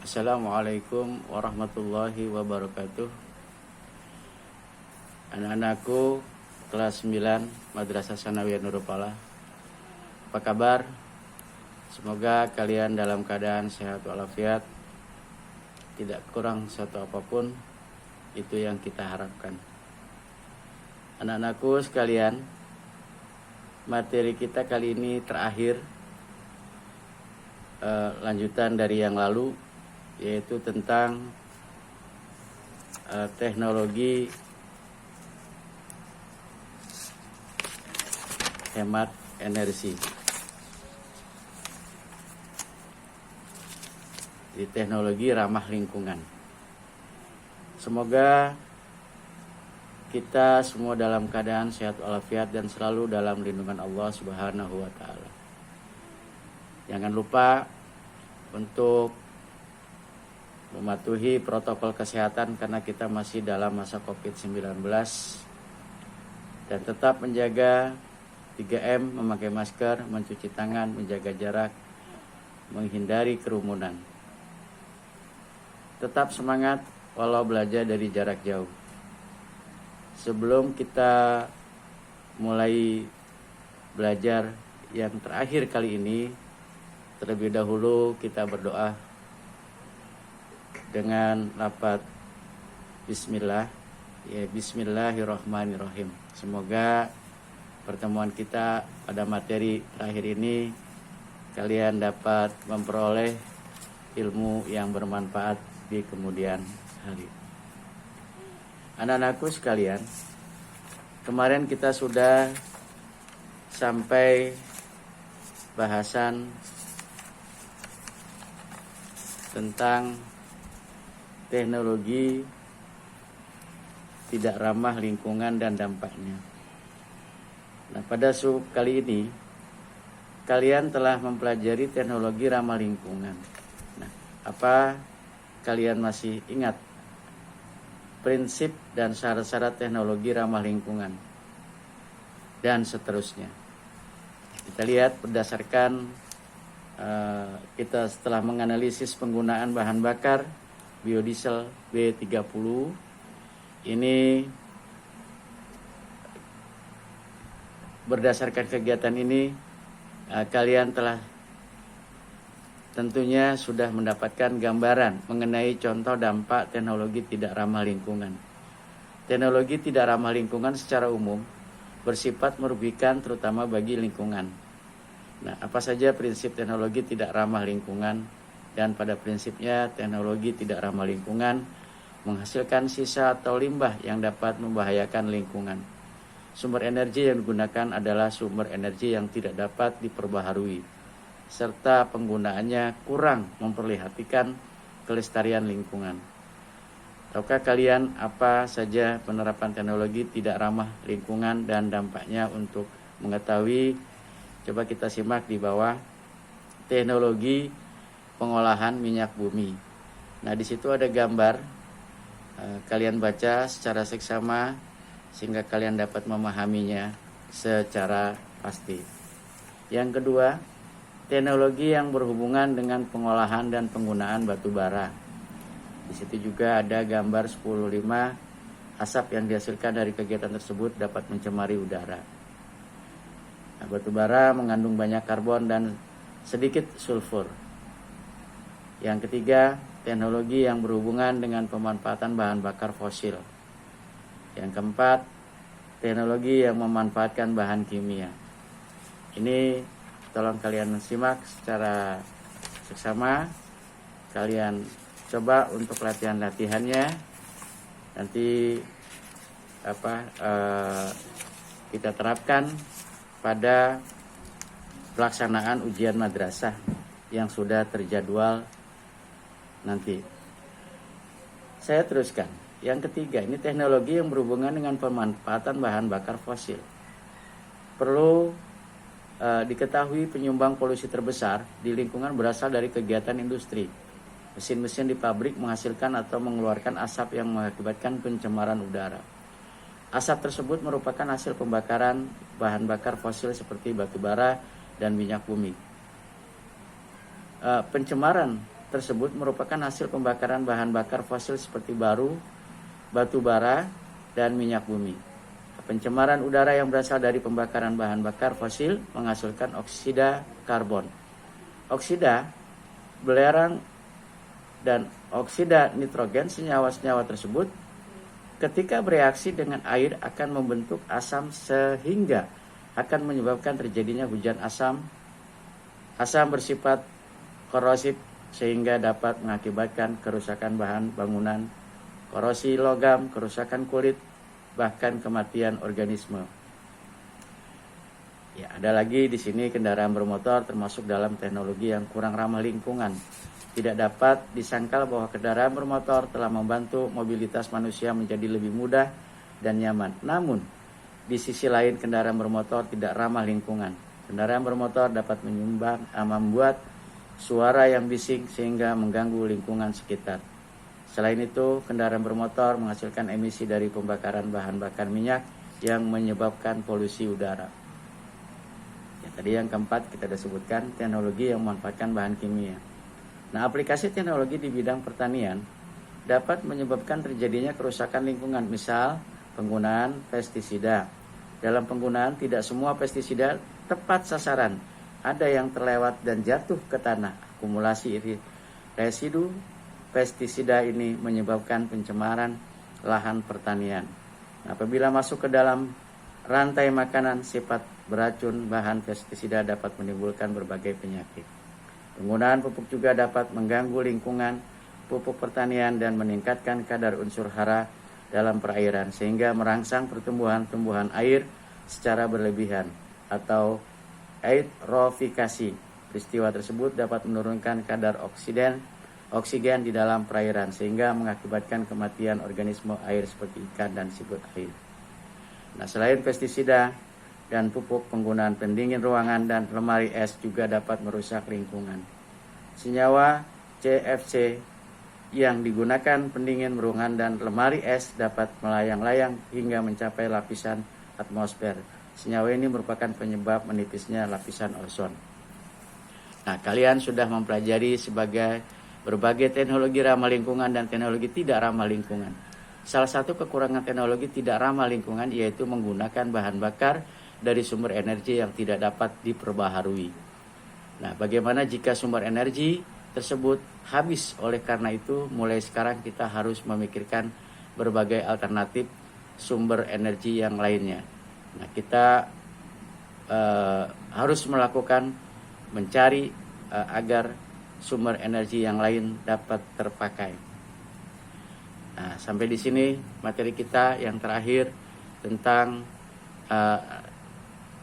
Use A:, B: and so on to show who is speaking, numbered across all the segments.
A: Assalamualaikum warahmatullahi wabarakatuh. Anak-anakku kelas 9 Madrasah Sanawiyah Nurul Falah. Apa kabar? Semoga kalian dalam keadaan sehat walafiat, tidak kurang satu apapun. Itu yang kita harapkan. Anak-anakku sekalian, materi kita kali ini terakhir, lanjutan dari yang lalu, yaitu tentang teknologi hemat energi. Di teknologi ramah lingkungan. Semoga kita semua dalam keadaan sehat walafiat dan selalu dalam lindungan Allah Subhanahu wa taala. Jangan lupa untuk mematuhi protokol kesehatan karena kita masih dalam masa COVID-19, dan tetap menjaga 3M, memakai masker, mencuci tangan, menjaga jarak, menghindari kerumunan. Tetap semangat walau belajar dari jarak jauh. Sebelum kita mulai belajar yang terakhir kali ini, terlebih dahulu kita berdoa dengan lafaz Bismillah, ya, Bismillahirrahmanirrahim. Semoga pertemuan kita pada materi terakhir ini kalian dapat memperoleh ilmu yang bermanfaat di kemudian hari. Anak-anakku sekalian, kemarin kita sudah sampai bahasan tentang teknologi tidak ramah lingkungan dan dampaknya. Nah, pada sub kali ini kalian telah mempelajari teknologi ramah lingkungan. Nah, apa kalian masih ingat prinsip dan syarat-syarat teknologi ramah lingkungan dan seterusnya? Kita lihat berdasarkan kita setelah menganalisis penggunaan bahan bakar biodiesel B30, ini berdasarkan kegiatan ini kalian telah tentunya sudah mendapatkan gambaran mengenai contoh dampak teknologi tidak ramah lingkungan. Teknologi tidak ramah lingkungan secara umum bersifat merugikan terutama bagi lingkungan. Nah, apa saja prinsip teknologi tidak ramah lingkungan? Dan pada prinsipnya teknologi tidak ramah lingkungan menghasilkan sisa atau limbah yang dapat membahayakan lingkungan. Sumber energi yang digunakan adalah sumber energi yang tidak dapat diperbaharui, serta penggunaannya kurang memperlihatkan kelestarian lingkungan. Tahukah kalian apa saja penerapan teknologi tidak ramah lingkungan dan dampaknya? Untuk mengetahui, coba kita simak di bawah teknologi pengolahan minyak bumi. Nah, di situ ada gambar. Kalian baca secara seksama sehingga kalian dapat memahaminya secara pasti. Yang kedua, teknologi yang berhubungan dengan pengolahan dan penggunaan batu bara. Di situ juga ada gambar 10.5, asap yang dihasilkan dari kegiatan tersebut dapat mencemari udara. Nah, batu bara mengandung banyak karbon dan sedikit sulfur. Yang ketiga, teknologi yang berhubungan dengan pemanfaatan bahan bakar fosil. Yang keempat, teknologi yang memanfaatkan bahan kimia. Ini tolong kalian simak secara seksama. Kalian coba untuk latihannya. Nanti kita terapkan pada pelaksanaan ujian madrasah yang sudah terjadwal nanti. Saya teruskan. Yang ketiga, ini teknologi yang berhubungan dengan pemanfaatan bahan bakar fosil. Perlu diketahui penyumbang polusi terbesar di lingkungan berasal dari kegiatan industri. Mesin-mesin di pabrik menghasilkan atau mengeluarkan asap yang mengakibatkan pencemaran udara. Asap tersebut merupakan hasil pembakaran bahan bakar fosil seperti batu bara dan minyak bumi. Pencemaran tersebut merupakan hasil pembakaran bahan bakar fosil seperti batu bara, dan minyak bumi. Pencemaran udara yang berasal dari pembakaran bahan bakar fosil menghasilkan oksida karbon, oksida belerang, dan oksida nitrogen. Senyawa-senyawa tersebut ketika bereaksi dengan air akan membentuk asam sehingga akan menyebabkan terjadinya hujan asam. Asam bersifat korosif sehingga dapat mengakibatkan kerusakan bahan bangunan, korosi logam, kerusakan kulit, bahkan kematian organisme. Ya, ada lagi di sini kendaraan bermotor termasuk dalam teknologi yang kurang ramah lingkungan. Tidak dapat disangkal bahwa kendaraan bermotor telah membantu mobilitas manusia menjadi lebih mudah dan nyaman. Namun, di sisi lain kendaraan bermotor tidak ramah lingkungan. Kendaraan bermotor dapat membuat suara yang bising sehingga mengganggu lingkungan sekitar. Selain itu, kendaraan bermotor menghasilkan emisi dari pembakaran bahan bakar minyak yang menyebabkan polusi udara. Ya, tadi yang keempat kita sudah sebutkan, teknologi yang memanfaatkan bahan kimia. Nah, aplikasi teknologi di bidang pertanian dapat menyebabkan terjadinya kerusakan lingkungan, misal penggunaan pestisida. Dalam penggunaan, tidak semua pestisida tepat sasaran. Ada yang terlewat dan jatuh ke tanah. Akumulasi residu pestisida ini menyebabkan pencemaran lahan pertanian. Nah, apabila masuk ke dalam rantai makanan, sifat beracun bahan pestisida dapat menimbulkan berbagai penyakit. Penggunaan pupuk juga dapat mengganggu lingkungan pupuk pertanian dan meningkatkan kadar unsur hara dalam perairan sehingga merangsang pertumbuhan air secara berlebihan atau eutrofikasi. Peristiwa tersebut dapat menurunkan kadar oksigen di dalam perairan sehingga mengakibatkan kematian organisme air seperti ikan dan siput air. Nah, selain pestisida dan pupuk, penggunaan pendingin ruangan dan lemari es juga dapat merusak lingkungan. Senyawa CFC yang digunakan pendingin ruangan dan lemari es dapat melayang-layang hingga mencapai lapisan atmosfer. Senyawa ini merupakan penyebab menipisnya lapisan ozon. Nah, kalian sudah mempelajari berbagai teknologi ramah lingkungan dan teknologi tidak ramah lingkungan. Salah satu kekurangan teknologi tidak ramah lingkungan yaitu menggunakan bahan bakar dari sumber energi yang tidak dapat diperbaharui. Nah, bagaimana jika sumber energi tersebut habis? Oleh karena itu, mulai sekarang kita harus memikirkan berbagai alternatif sumber energi yang lainnya. Nah, kita harus mencari agar sumber energi yang lain dapat terpakai. Nah, sampai di sini materi kita yang terakhir tentang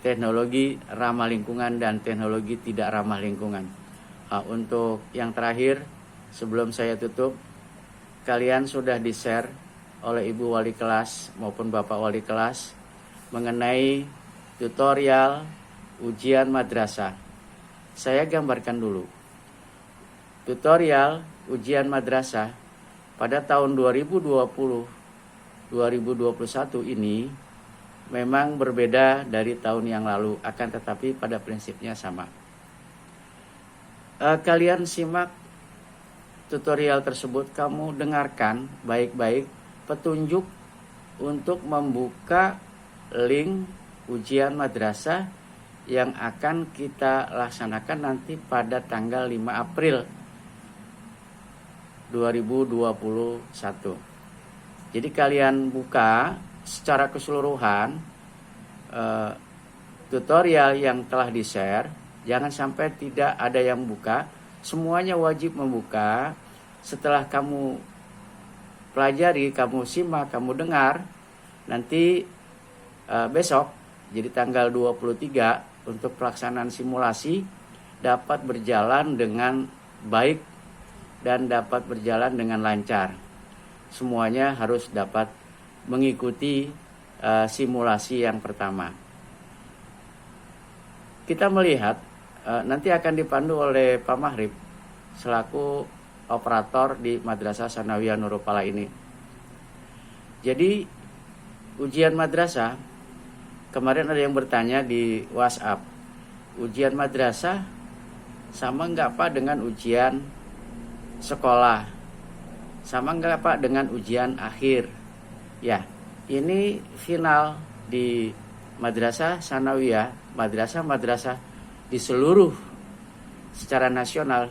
A: teknologi ramah lingkungan dan teknologi tidak ramah lingkungan. Untuk yang terakhir, sebelum saya tutup, kalian sudah di-share oleh Ibu Wali Kelas maupun Bapak Wali Kelas mengenai tutorial ujian madrasah. Saya gambarkan dulu. Tutorial ujian madrasah pada tahun 2020-2021 ini memang berbeda dari tahun yang lalu, akan tetapi pada prinsipnya sama. Kalian simak tutorial tersebut, kamu dengarkan baik-baik petunjuk untuk membuka link ujian madrasah yang akan kita laksanakan nanti pada tanggal 5 April 2021. Jadi kalian buka secara keseluruhan tutorial yang telah di-share, jangan sampai tidak ada yang buka, semuanya wajib membuka. Setelah kamu pelajari, kamu simak, kamu dengar, nanti besok jadi tanggal 23 untuk pelaksanaan simulasi dapat berjalan dengan baik dan dapat berjalan dengan lancar. Semuanya harus dapat mengikuti simulasi yang pertama. Kita melihat nanti akan dipandu oleh Pak Mahrib selaku operator di Madrasah Sanawiyah Nurul Falah ini. Jadi ujian madrasah, kemarin ada yang bertanya di WhatsApp, ujian madrasah sama nggak Pak dengan ujian sekolah. Sama enggak Pak dengan ujian akhir? Ya, ini final di madrasah sanawiyah, madrasah-madrasah di seluruh secara nasional.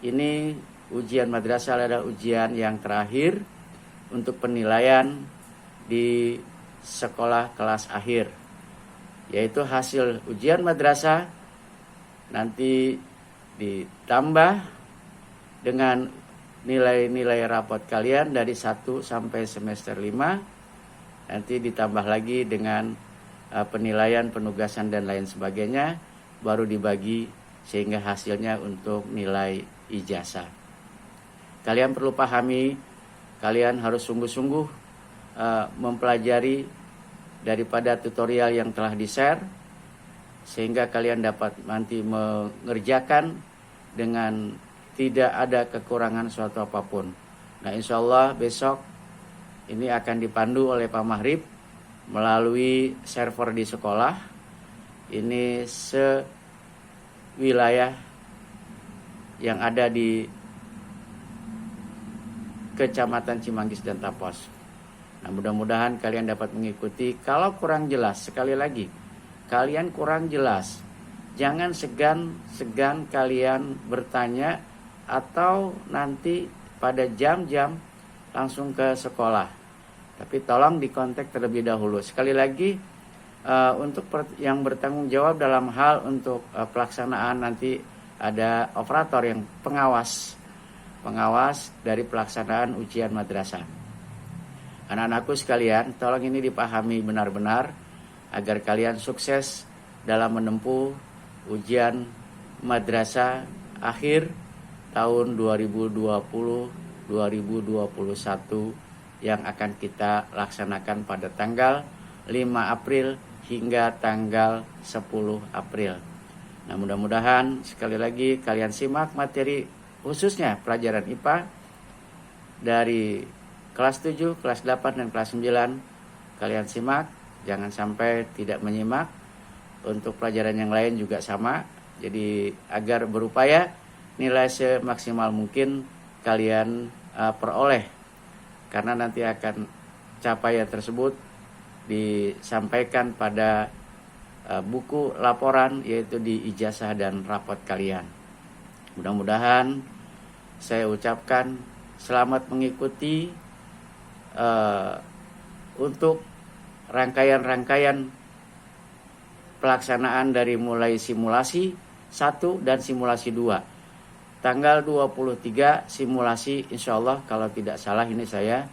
A: Ini ujian madrasah adalah ujian yang terakhir untuk penilaian di sekolah kelas akhir, yaitu hasil ujian madrasah nanti ditambah dengan nilai-nilai rapot kalian dari 1 sampai semester 5, nanti ditambah lagi dengan penilaian penugasan dan lain sebagainya, baru dibagi sehingga hasilnya untuk nilai ijazah. Kalian perlu pahami, kalian harus sungguh-sungguh mempelajari daripada tutorial yang telah di-share, sehingga kalian dapat nanti mengerjakan dengan tidak ada kekurangan suatu apapun. Nah, insya Allah besok ini akan dipandu oleh Pak Mahrib melalui server di sekolah. Ini sewilayah yang ada di Kecamatan Cimanggis dan Tapos. Nah, mudah-mudahan kalian dapat mengikuti. Kalau kurang jelas, sekali lagi, kalian kurang jelas, jangan segan kalian bertanya atau nanti pada jam-jam langsung ke sekolah. Tapi tolong dikontak terlebih dahulu. Sekali lagi, untuk yang bertanggung jawab dalam hal untuk pelaksanaan, nanti ada operator yang pengawas dari pelaksanaan ujian madrasah. Anak-anakku sekalian, tolong ini dipahami benar-benar agar kalian sukses dalam menempuh ujian madrasah akhir tahun 2020-2021 yang akan kita laksanakan pada tanggal 5 April hingga tanggal 10 April. Nah, mudah-mudahan sekali lagi kalian simak materi khususnya pelajaran IPA dari kelas 7, kelas 8, dan kelas 9. Kalian simak, jangan sampai tidak menyimak. Untuk pelajaran yang lain juga sama. Jadi agar berupaya nilai semaksimal mungkin kalian peroleh. Karena nanti akan capaian tersebut disampaikan pada buku laporan, yaitu di ijazah dan rapot kalian. Mudah-mudahan saya ucapkan selamat mengikuti untuk rangkaian-rangkaian pelaksanaan dari mulai simulasi 1 dan simulasi 2. Tanggal 23 simulasi, insya Allah kalau tidak salah ini saya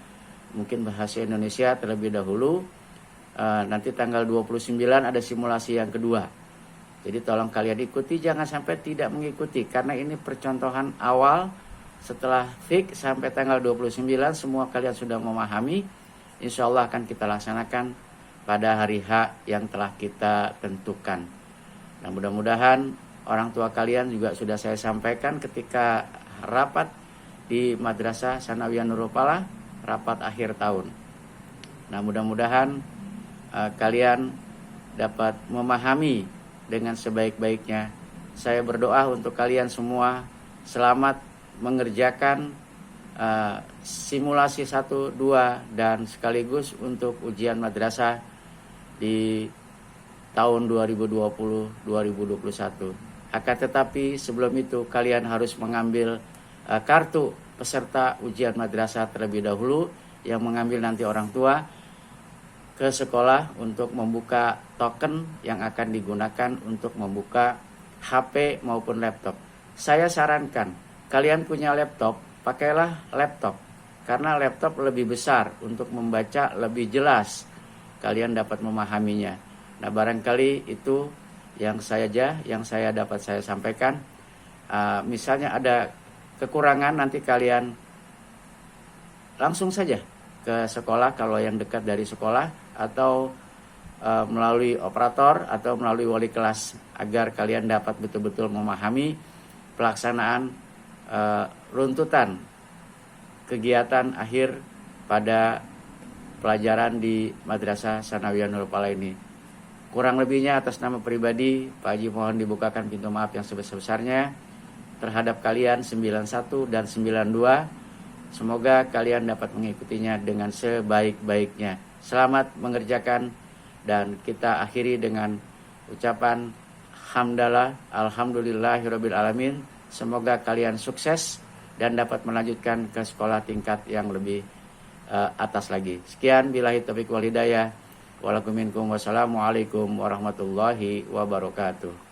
A: mungkin bahasa Indonesia terlebih dahulu. Nanti tanggal 29 ada simulasi yang kedua. Jadi tolong kalian ikuti, jangan sampai tidak mengikuti, karena ini percontohan awal. Setelah fix sampai tanggal 29 semua kalian sudah memahami, insya Allah akan kita laksanakan pada hari H yang telah kita tentukan. Nah, mudah-mudahan orang tua kalian juga sudah saya sampaikan ketika rapat di Madrasah Sanawiyah Nurul Falah, rapat akhir tahun. Nah, mudah-mudahan kalian dapat memahami dengan sebaik-baiknya. Saya berdoa untuk kalian semua selamat mengerjakan simulasi 1, 2, dan sekaligus untuk ujian madrasah di tahun 2020-2021. Akan tetapi sebelum itu kalian harus mengambil kartu peserta ujian madrasah terlebih dahulu, yang mengambil nanti orang tua ke sekolah untuk membuka token yang akan digunakan untuk membuka HP maupun laptop. Saya sarankan kalian punya laptop, pakailah laptop, karena laptop lebih besar untuk membaca lebih jelas, kalian dapat memahaminya. Nah, barangkali itu yang saya dapat saya sampaikan. Misalnya ada kekurangan, nanti kalian langsung saja ke sekolah kalau yang dekat dari sekolah, atau melalui operator atau melalui wali kelas, agar kalian dapat betul-betul memahami pelaksanaan runtutan kegiatan akhir pada pelajaran di Madrasah Sanawiyah Nurul Falah ini. Kurang lebihnya atas nama pribadi Pak Haji mohon dibukakan pintu maaf yang sebesar-besarnya. terhadap kalian 91 dan 92. Semoga kalian dapat mengikutinya dengan sebaik-baiknya. Selamat mengerjakan, dan kita akhiri dengan ucapan hamdalah, alhamdulillahirabbil alamin. Semoga kalian sukses dan dapat melanjutkan ke sekolah tingkat yang lebih atas lagi. Sekian, billahi taufiq wal hidayah. Walakum minkum, wassalamualaikum warahmatullahi wabarakatuh.